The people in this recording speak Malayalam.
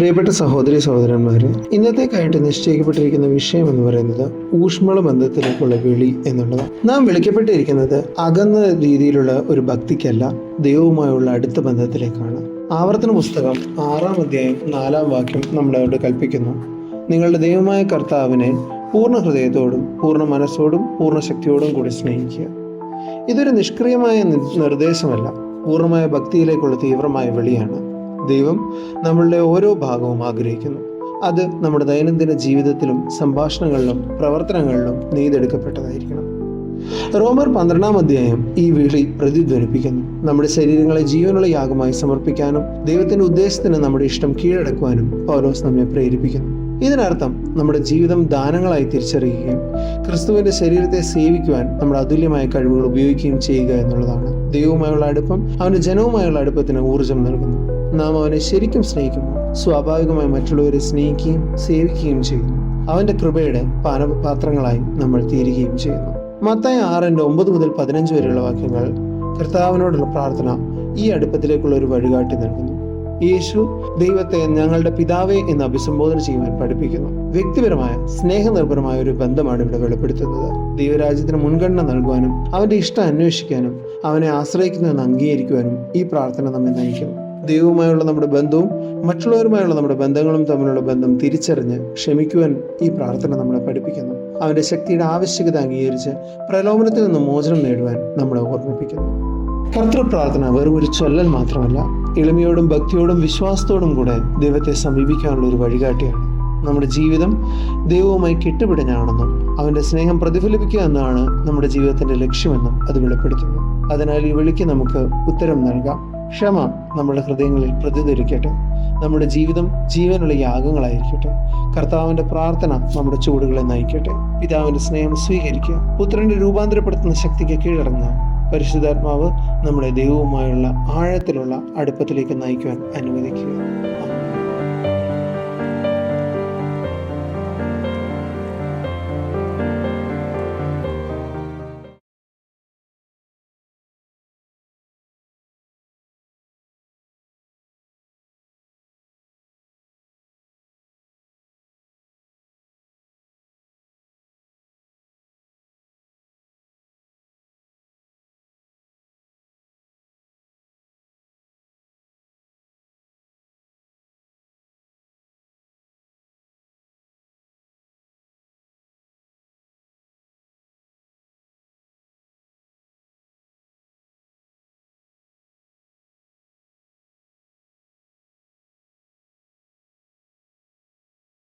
പ്രിയപ്പെട്ട സഹോദരി സഹോദരന്മാരെ, ഇന്നത്തേക്കായിട്ട് നിശ്ചയിക്കപ്പെട്ടിരിക്കുന്ന വിഷയം എന്ന് പറയുന്നത് ഊഷ്മള ബന്ധത്തിലേക്കുള്ള വിളി എന്നുള്ളതാണ്. നാം വിളിക്കപ്പെട്ടിരിക്കുന്നത് അകന്ന രീതിയിലുള്ള ഒരു ഭക്തിക്കല്ല, ദൈവവുമായുള്ള അടുത്ത ബന്ധത്തിലേക്കാണ്. ആവർത്തന പുസ്തകം 6-ാം അധ്യായം 4-ാം വാക്യം നമ്മളോട് കൽപ്പിക്കുന്നു, നിങ്ങളുടെ ദൈവമായ കർത്താവിനെ പൂർണ്ണ ഹൃദയത്തോടും പൂർണ്ണ മനസ്സോടും പൂർണ്ണ ശക്തിയോടും കൂടി സ്നേഹിക്കുക. ഇതൊരു നിഷ്ക്രിയമായ നിർദ്ദേശമല്ല, പൂർണ്ണമായ ഭക്തിയിലേക്കുള്ള തീവ്രമായ വിളിയാണ്. ദൈവം നമ്മളുടെ ഓരോ ഭാഗവും ആഗ്രഹിക്കുന്നു. അത് നമ്മുടെ ദൈനംദിന ജീവിതത്തിലും സംഭാഷണങ്ങളിലും പ്രവർത്തനങ്ങളിലും നെയ്തെടുക്കപ്പെട്ടതായിരിക്കണം. റോമർ 12-ാം അധ്യായം ഈ വിളി പ്രതിധ്വനിപ്പിക്കുന്നു. നമ്മുടെ ശരീരങ്ങളെ ജീവനുള്ള യാഗമായി സമർപ്പിക്കാനും ദൈവത്തിന്റെ ഉദ്ദേശത്തിന് നമ്മുടെ ഇഷ്ടം കീഴടക്കുവാനും പൗലോസ് നമ്മെ പ്രേരിപ്പിക്കുന്നു. ഇതിനർത്ഥം നമ്മുടെ ജീവിതം ദാനങ്ങളായി തിരിച്ചറിയുകയും ക്രിസ്തുവിന്റെ ശരീരത്തെ സേവിക്കുവാൻ നമ്മുടെ അതുല്യമായ കഴിവുകൾ ഉപയോഗിക്കുകയും ചെയ്യുക എന്നുള്ളതാണ്. ദൈവവുമായുള്ള അടുപ്പം അവന്റെ ജനവുമായുള്ള അടുപ്പത്തിന് ഊർജം നൽകുന്നു. നാം അവനെ ശരിക്കും സ്നേഹിക്കുമ്പോൾ സ്വാഭാവികമായി മറ്റുള്ളവരെ സ്നേഹിക്കുകയും സേവിക്കുകയും ചെയ്യുന്നു. അവന്റെ കൃപയുടെ പാനപാത്രങ്ങളായി നമ്മൾ തീരുകയും ചെയ്യുന്നു. മത്തായി 6:9-15 വരെയുള്ള വാക്യങ്ങൾ കർത്താവിനോടുള്ള പ്രാർത്ഥന ഈ അടുപ്പത്തിലേക്കുള്ള ഒരു വഴികാട്ടി നൽകുന്നു. യേശു ദൈവത്തെ ഞങ്ങളുടെ പിതാവേ എന്ന് അഭിസംബോധന ചെയ്യുവാൻ പഠിപ്പിക്കുന്നു. വ്യക്തിപരമായ സ്നേഹനിർഭരമായ ഒരു ബന്ധമാണ് ഇവിടെ വെളിപ്പെടുത്തുന്നത്. ദൈവരാജ്യത്തിന് മുൻഗണന നൽകുവാനും അവന്റെ ഇഷ്ടം അന്വേഷിക്കാനും അവനെ ആശ്രയിക്കുന്നതെന്ന് അംഗീകരിക്കുവാനും ഈ പ്രാർത്ഥന നമ്മെ നയിക്കുന്നു. ദൈവവുമായുള്ള നമ്മുടെ ബന്ധവും മറ്റുള്ളവരുമായുള്ള നമ്മുടെ ബന്ധങ്ങളും തമ്മിലുള്ള ബന്ധം തിരിച്ചറിഞ്ഞ് ക്ഷമിക്കുവാൻ ഈ പ്രാർത്ഥന നമ്മളെ പഠിപ്പിക്കുന്നു. അവന്റെ ശക്തിയുടെ ആവശ്യകത അംഗീകരിച്ച് പ്രലോഭനത്തിൽ നിന്ന് മോചനം നേടുവാൻ നമ്മളെ ഓർമ്മിപ്പിക്കുന്നു. കർത്തൃപ്രാർത്ഥന വെറും ഒരു ചൊല്ലൽ മാത്രമല്ല, എളിമയോടും ഭക്തിയോടും വിശ്വാസത്തോടും കൂടെ ദൈവത്തെ സമീപിക്കാനുള്ള ഒരു വഴികാട്ടിയാണ്. നമ്മുടെ ജീവിതം ദൈവവുമായി കെട്ടുപിടിഞ്ഞാണെന്നും അവന്റെ സ്നേഹം പ്രതിഫലിപ്പിക്കുക എന്നാണ് നമ്മുടെ ജീവിതത്തിന്റെ ലക്ഷ്യമെന്നും അത് വെളിപ്പെടുത്തുന്നു. അതിനാൽ ഈ വിളിക്ക് നമുക്ക് ഉത്തരം നൽകാം. ക്ഷമ നമ്മുടെ ഹൃദയങ്ങളിൽ പ്രതിധരിക്കട്ടെ. നമ്മുടെ ജീവിതം ജീവനുള്ള യാഗങ്ങളായിരിക്കട്ടെ. കർത്താവിന്റെ പ്രാർത്ഥന നമ്മുടെ ചുവടുകളെ നയിക്കട്ടെ. പിതാവിന്റെ സ്നേഹം സ്വീകരിക്കുക. പുത്രന്റെ രൂപാന്തരപ്പെടുത്തുന്ന ശക്തിക്ക് കീഴടങ്ങുക. പരിശുദ്ധാത്മാവ് നമ്മുടെ ദൈവവുമായുള്ള ആഴത്തിലുള്ള അടുപ്പത്തിലേക്ക് നയിക്കുവാൻ അനുവദിക്കുക.